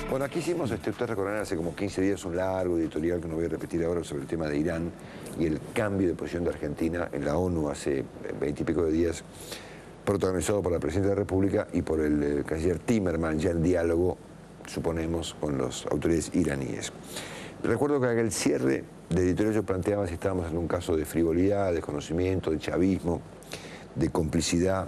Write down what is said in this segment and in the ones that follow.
Bueno, aquí hicimos, ustedes recordarán, hace como 15 días un largo editorial que no voy a repetir ahora sobre el tema de Irán y el cambio de posición de Argentina en la ONU hace 20 y pico de días, protagonizado por la Presidenta de la República y por el canciller Timerman, ya en diálogo, suponemos, con las autoridades iraníes. Recuerdo que en el cierre del editorial yo planteaba si estábamos en un caso de frivolidad, de desconocimiento, de chavismo, de complicidad,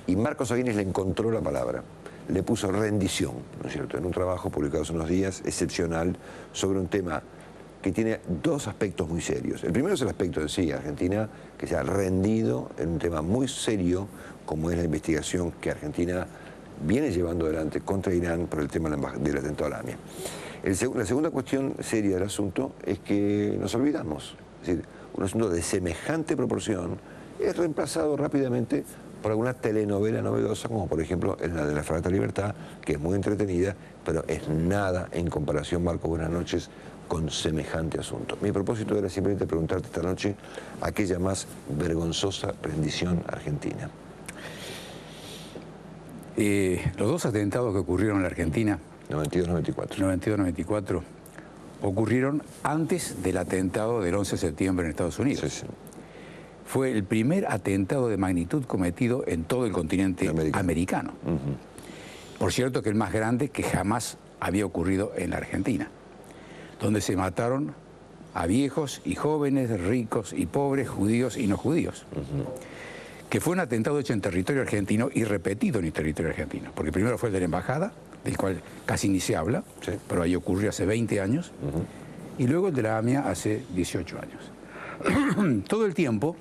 y Marcos Aguirre le encontró la palabra. Le puso rendición, ¿no es cierto?, en un trabajo publicado hace unos días, excepcional, sobre un tema que tiene dos aspectos muy serios. El primero es el aspecto de sí, Argentina, que se ha rendido en un tema muy serio, como es la investigación que Argentina viene llevando adelante contra Irán por el tema del atentado a la AMIA. La segunda cuestión seria del asunto es que nos olvidamos. Es decir, un asunto de semejante proporción es reemplazado rápidamente por alguna telenovela novedosa, como por ejemplo la de la Fragata Libertad, que es muy entretenida, pero es nada en comparación, Marco, buenas noches, con semejante asunto. Mi propósito era simplemente preguntarte esta noche aquella más vergonzosa rendición argentina. Los dos atentados que ocurrieron en la Argentina, 92-94. 92-94, ocurrieron antes del atentado del 11 de septiembre en Estados Unidos. Sí, sí. Fue el primer atentado de magnitud cometido en todo el continente americano. Por cierto, que el más grande que jamás había ocurrido en la Argentina, donde se mataron a viejos y jóvenes, ricos y pobres, judíos y no judíos. Que fue un atentado hecho en territorio argentino y repetido en el territorio argentino, porque primero fue el de la embajada, del cual casi ni se habla, sí, pero ahí ocurrió hace 20 años, y luego el de la AMIA hace 18 años. Todo el tiempo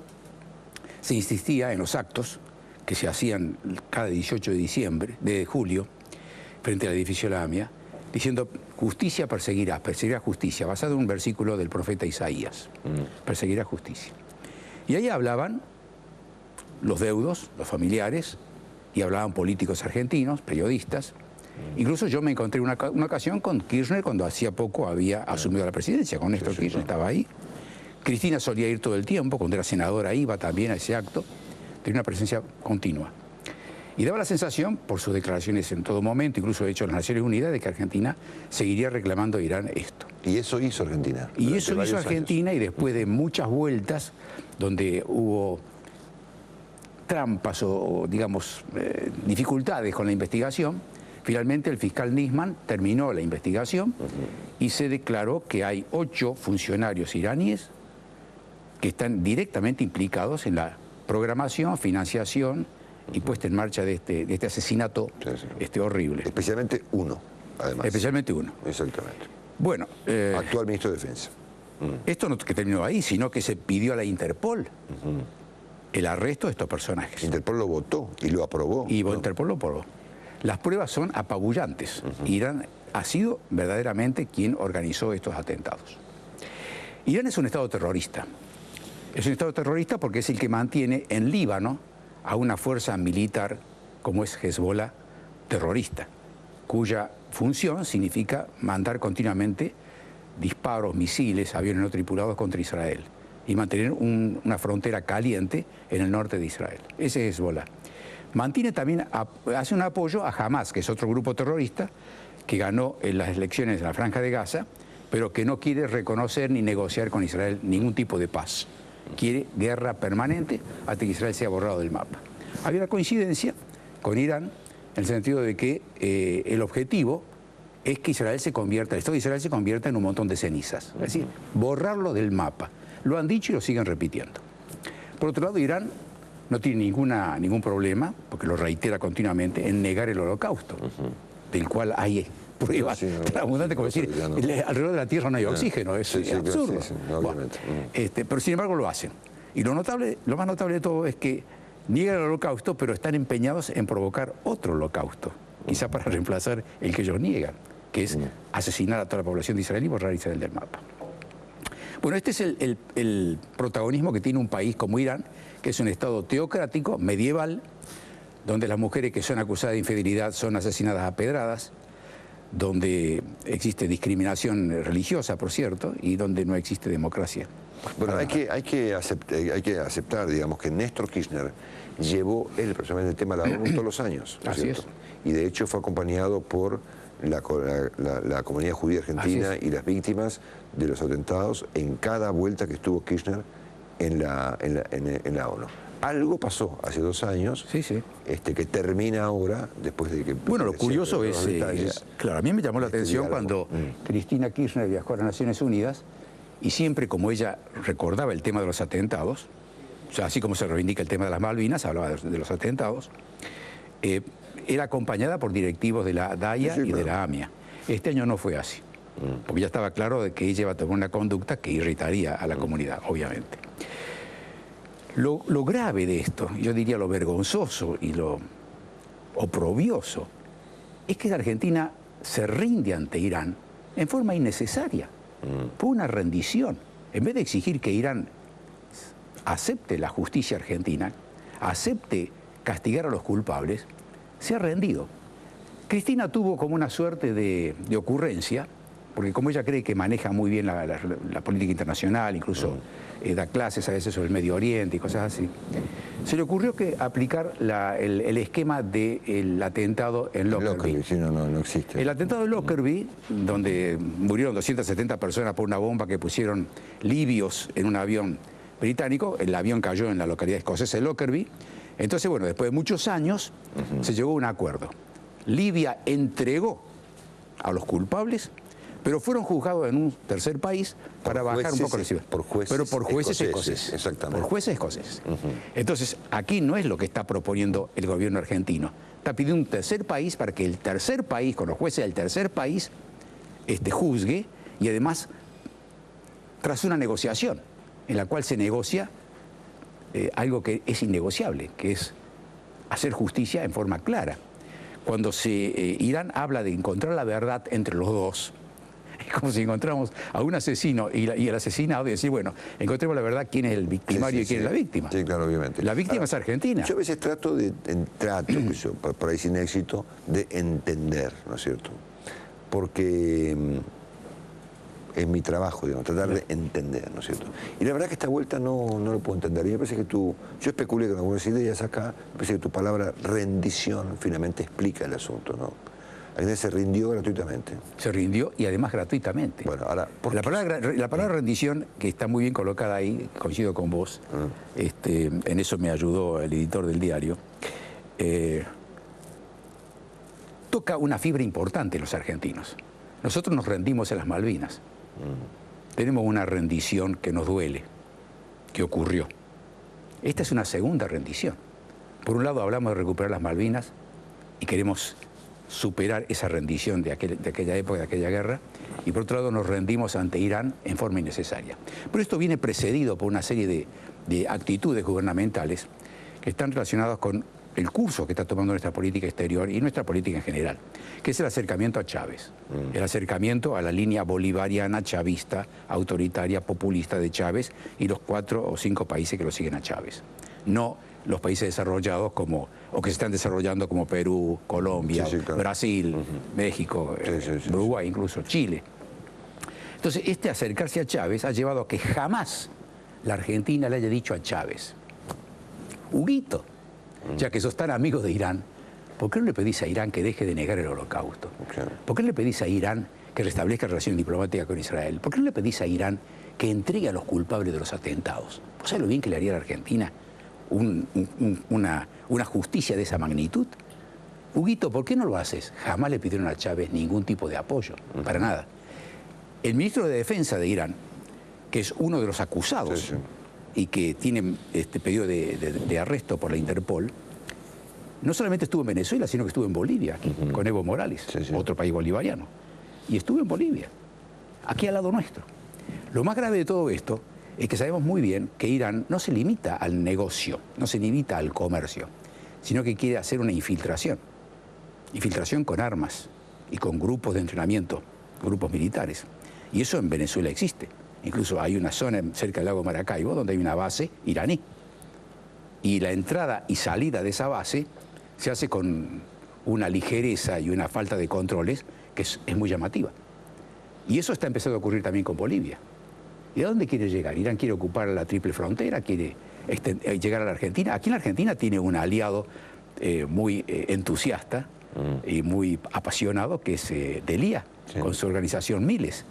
se insistía en los actos que se hacían cada 18 de julio, frente al edificio de la AMIA, diciendo: justicia perseguirá justicia, basado en un versículo del profeta Isaías, perseguirá justicia. Y ahí hablaban los deudos, los familiares, y hablaban políticos argentinos, periodistas. Incluso yo me encontré una ocasión con Kirchner cuando hacía poco había asumido la presidencia, con Néstor Kirchner estaba ahí. Cristina solía ir todo el tiempo, cuando era senadora iba también a ese acto, tenía una presencia continua. Y daba la sensación, por sus declaraciones en todo momento, incluso de hecho en las Naciones Unidas, de que Argentina seguiría reclamando a Irán esto. Y eso hizo Argentina. Y eso hizo Argentina, y después de muchas vueltas, donde hubo trampas o digamos, dificultades con la investigación, finalmente el fiscal Nisman terminó la investigación y se declaró que hay 8 funcionarios iraníes que están directamente implicados en la programación, financiación y puesta en marcha de este asesinato horrible. Especialmente uno, además. Especialmente uno. Exactamente. Bueno. Actual ministro de Defensa. Esto no que terminó ahí, sino que se pidió a la Interpol el arresto de estos personajes. Interpol lo votó y lo aprobó. Y Interpol lo aprobó. Las pruebas son apabullantes. Irán ha sido verdaderamente quien organizó estos atentados. Irán es un Estado terrorista. Es un Estado terrorista porque es el que mantiene en Líbano a una fuerza militar como es Hezbollah, terrorista, cuya función significa mandar continuamente disparos, misiles, aviones no tripulados contra Israel y mantener una frontera caliente en el norte de Israel. Ese es Hezbollah. Mantiene también, hace un apoyo a Hamas, que es otro grupo terrorista que ganó en las elecciones de la Franja de Gaza, pero que no quiere reconocer ni negociar con Israel ningún tipo de paz. Quiere guerra permanente hasta que Israel sea borrado del mapa. Había una coincidencia con Irán en el sentido de que el objetivo es que Israel se convierta, el Estado de Israel se convierta en un montón de cenizas. Es decir, borrarlo del mapa. Lo han dicho y lo siguen repitiendo. Por otro lado, Irán no tiene ningún problema, porque lo reitera continuamente, en negar el holocausto, del cual hay pruebas tan abundantes como decir, alrededor de la Tierra no hay oxígeno, es absurdo. Bueno, pero sin embargo lo hacen. Y lo más notable de todo es que niegan el holocausto, pero están empeñados en provocar otro holocausto, quizá para reemplazar el que ellos niegan, que es asesinar a toda la población de Israel y borrar a Israel del mapa. Bueno, este es el protagonismo que tiene un país como Irán, que es un Estado teocrático, medieval, donde las mujeres que son acusadas de infidelidad son asesinadas a pedradas, donde existe discriminación religiosa, por cierto, y donde no existe democracia. Bueno, hay que aceptar, digamos, que Néstor Kirchner llevó él personalmente el tema de la ONU todos los años, ¿no es cierto? Y de hecho fue acompañado por la comunidad judía argentina y las víctimas de los atentados en cada vuelta que estuvo Kirchner en la ONU. Algo pasó hace 2 años que termina ahora, después de que... Bueno, lo curioso es, claro, a mí me llamó la atención cuando Cristina Kirchner viajó a las Naciones Unidas y siempre como ella recordaba el tema de los atentados, o sea, así como se reivindica el tema de las Malvinas, hablaba de los atentados, era acompañada por directivos de la DAIA y de la AMIA. Este año no fue así, porque ya estaba claro de que ella iba a tomar una conducta que irritaría a la comunidad, obviamente. Lo grave de esto, yo diría lo vergonzoso y lo oprobioso, es que la Argentina se rinde ante Irán en forma innecesaria. Fue una rendición. En vez de exigir que Irán acepte la justicia argentina, acepte castigar a los culpables, se ha rendido. Cristina tuvo como una suerte de ocurrencia, porque como ella cree que maneja muy bien la política internacional, incluso da clases a veces sobre el Medio Oriente y cosas así, se le ocurrió que aplicar el esquema del atentado en Lockerbie. No existe. El atentado en Lockerbie, donde murieron 270 personas por una bomba que pusieron libios en un avión británico, el avión cayó en la localidad escocesa de Lockerbie. Entonces, bueno, después de muchos años se llegó a un acuerdo. Libia entregó a los culpables, pero fueron juzgados en un tercer país para bajar un poco el nivel. Pero por jueces escoceses. Exactamente. Por jueces escoceses. Entonces, aquí no es lo que está proponiendo el gobierno argentino. Está pidiendo un tercer país para que el tercer país, con los jueces del tercer país, juzgue y además tras una negociación en la cual se negocia algo que es innegociable, que es hacer justicia en forma clara. Cuando Irán habla de encontrar la verdad entre los dos, es como si encontramos a un asesino y el asesinado y decir, bueno, encontremos la verdad quién es el victimario y quién es la víctima. Sí, claro, obviamente. La víctima es argentina. Yo a veces trato por ahí sin éxito, de entender, ¿no es cierto? Porque es mi trabajo, digamos, tratar de entender, ¿no es cierto? Y la verdad que esta vuelta no lo puedo entender. Y me parece que yo especulé con algunas ideas acá, me parece que tu palabra rendición finalmente explica el asunto, ¿no? Argentina se rindió gratuitamente. Se rindió y además gratuitamente. Bueno, ahora, la palabra rendición, que está muy bien colocada ahí, coincido con vos, en eso me ayudó el editor del diario, toca una fibra importante en los argentinos. Nosotros nos rendimos en las Malvinas. Tenemos una rendición que nos duele, que ocurrió. Esta es una segunda rendición. Por un lado hablamos de recuperar las Malvinas y queremos superar esa rendición de aquella época, de aquella guerra, y por otro lado nos rendimos ante Irán en forma innecesaria. Pero esto viene precedido por una serie de actitudes gubernamentales que están relacionadas con el curso que está tomando nuestra política exterior y nuestra política en general, que es el acercamiento a Chávez, el acercamiento a la línea bolivariana, chavista, autoritaria, populista de Chávez y los 4 o 5 países que lo siguen a Chávez. No los países desarrollados o que se están desarrollando como Perú, Colombia, claro, Brasil, México, Uruguay, incluso Chile. Entonces, acercarse a Chávez ha llevado a que jamás la Argentina le haya dicho a Chávez, Huguito, ya que sos tan amigos de Irán, ¿por qué no le pedís a Irán que deje de negar el holocausto? ¿Por qué no le pedís a Irán que restablezca relación diplomática con Israel? ¿Por qué no le pedís a Irán que entregue a los culpables de los atentados? ¿Vos sabés lo bien que le haría a la Argentina una justicia de esa magnitud? Huguito, ¿por qué no lo haces? Jamás le pidieron a Chávez ningún tipo de apoyo, para nada. El ministro de Defensa de Irán, que es uno de los acusados y que tiene pedido de arresto por la Interpol, no solamente estuvo en Venezuela, sino que estuvo en Bolivia, aquí, con Evo Morales, otro país bolivariano. Y estuvo en Bolivia, aquí al lado nuestro. Lo más grave de todo esto es que sabemos muy bien que Irán no se limita al negocio, no se limita al comercio, sino que quiere hacer una infiltración. Infiltración con armas y con grupos de entrenamiento, grupos militares. Y eso en Venezuela existe. Incluso hay una zona cerca del lago Maracaibo donde hay una base iraní. Y la entrada y salida de esa base se hace con una ligereza y una falta de controles que es muy llamativa. Y eso está empezando a ocurrir también con Bolivia. ¿Y a dónde quiere llegar? Irán quiere ocupar la triple frontera, quiere llegar a la Argentina. Aquí en la Argentina tiene un aliado muy entusiasta, y muy apasionado, que es Delia, con su organización Miles,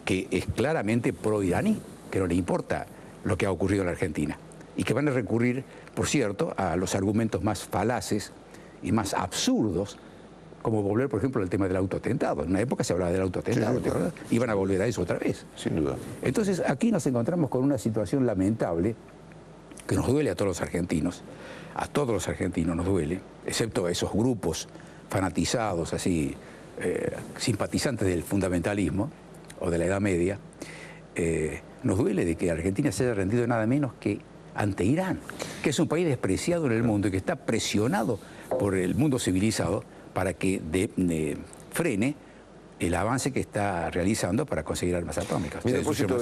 que es claramente pro-iraní, que no le importa lo que ha ocurrido en la Argentina. Y que van a recurrir, por cierto, a los argumentos más falaces y más absurdos, como volver, por ejemplo, al tema del autoatentado. En una época se hablaba del autoatentado, sí, claro. Iban a volver a eso otra vez. Sin duda. Entonces, aquí nos encontramos con una situación lamentable que nos duele a todos los argentinos nos duele, excepto a esos grupos fanatizados, así, simpatizantes del fundamentalismo o de la Edad Media. Nos duele de que Argentina se haya rendido nada menos que ante Irán, que es un país despreciado en el mundo y que está presionado por el mundo civilizado para que frene el avance que está realizando para conseguir armas atómicas. Mi propósito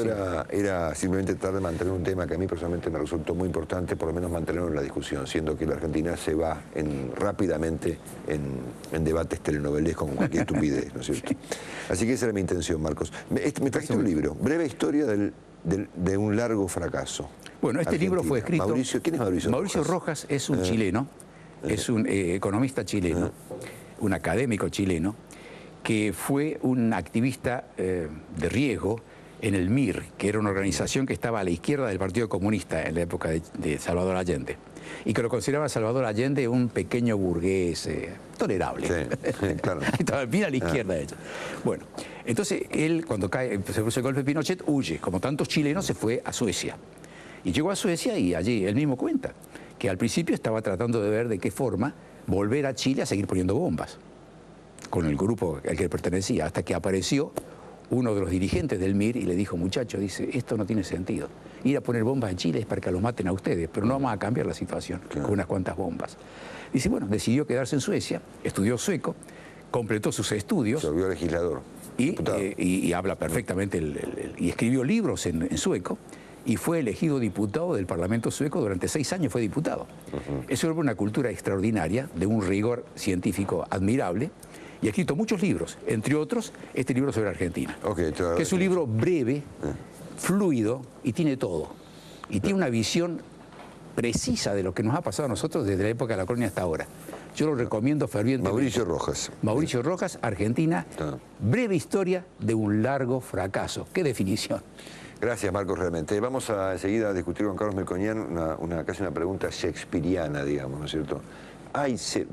era simplemente tratar de mantener un tema que a mí personalmente me resultó muy importante, por lo menos mantenerlo en la discusión, siendo que la Argentina se va rápidamente en debates telenovelescos con cualquier estupidez, ¿no es cierto? Así que esa era mi intención, Marcos. Me trajiste un libro, Breve historia de un largo fracaso. Bueno, este libro fue escrito... ¿Quién es Mauricio Rojas? Mauricio Rojas es un chileno, es un economista chileno, un académico chileno, que fue un activista de riesgo en el MIR, que era una organización que estaba a la izquierda del Partido Comunista en la época de Salvador Allende, y que lo consideraba Salvador Allende un pequeño burgués tolerable. Sí, claro. Estaba bien a la izquierda de ellos. Bueno, entonces él, cuando se produce el golpe de Pinochet, huye. Como tantos chilenos, se fue a Suecia. Y llegó a Suecia y allí él mismo cuenta que al principio estaba tratando de ver de qué forma volver a Chile a seguir poniendo bombas con el grupo al que pertenecía, hasta que apareció uno de los dirigentes del MIR y le dijo: muchacho, dice, esto no tiene sentido. Ir a poner bombas en Chile es para que los maten a ustedes, pero no vamos a cambiar la situación con unas cuantas bombas. Dice, bueno, decidió quedarse en Suecia, estudió sueco, completó sus estudios. Se volvió legislador. Y habla perfectamente, y escribió libros en sueco, y fue elegido diputado del Parlamento sueco. Durante 6 años fue diputado. Eso era una cultura extraordinaria, de un rigor científico admirable, y ha escrito muchos libros, entre otros este libro sobre Argentina, que es un libro breve, fluido, y tiene todo. Y tiene una visión precisa de lo que nos ha pasado a nosotros desde la época de la colonia hasta ahora. Yo lo recomiendo fervientemente. Mauricio Rojas. Mauricio Rojas, Argentina, breve historia de un largo fracaso. ¡Qué definición! Gracias, Marcos, realmente. Vamos a enseguida a discutir con Carlos Melconian casi una pregunta shakespeariana, digamos, ¿no es cierto? ¿Hay ser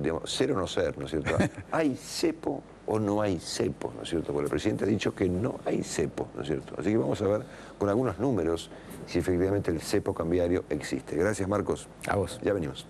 o no ser, ¿no es cierto? ¿Hay cepo o no hay cepo, ¿no es cierto? Porque el presidente ha dicho que no hay cepo, ¿no es cierto? Así que vamos a ver con algunos números si efectivamente el cepo cambiario existe. Gracias, Marcos. A vos. Ya venimos.